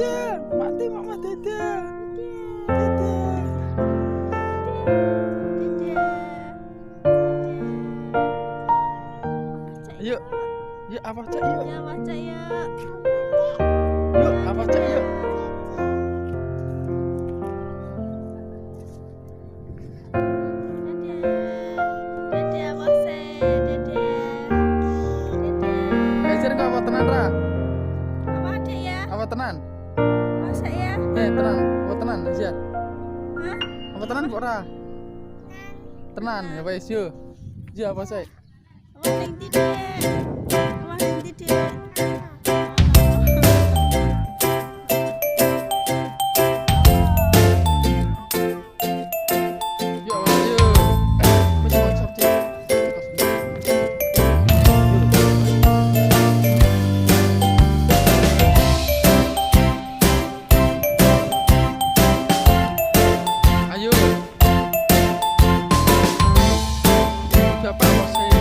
dadah. Mak mama dadah. Dadah. Yuk. Yuk apa cak yuk? Ya baca yuk. Yuk apa cak yuk? Dadah Masih. Dadah. Ngajar nggak apa tenan ra? Apa ada ya? Apa tenan? Masa ya? Tenan. Apa tenan ngajar? Hah? Apa tenan kok ra? Tenan ya wes yuk. Yuk apa sih? Kemarin tidak. Kemarin tidak. Yuk apa yuk? Masih mau sabtu. Ayo. Siapa masih?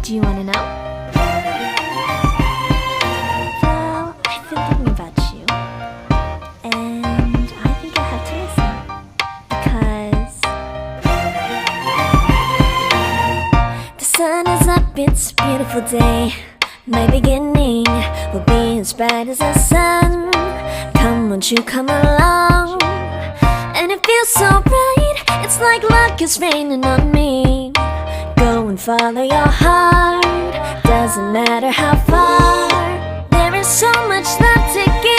Do you want to know? Well, I've been thinking about you, and I think I have to listen because the sun is up, it's a beautiful day. My beginning will be as bright as the sun. Come, won't you come along? And it feels so bright, it's like luck is raining on me. Go and follow your heart, doesn't matter how far. There is so much love to give.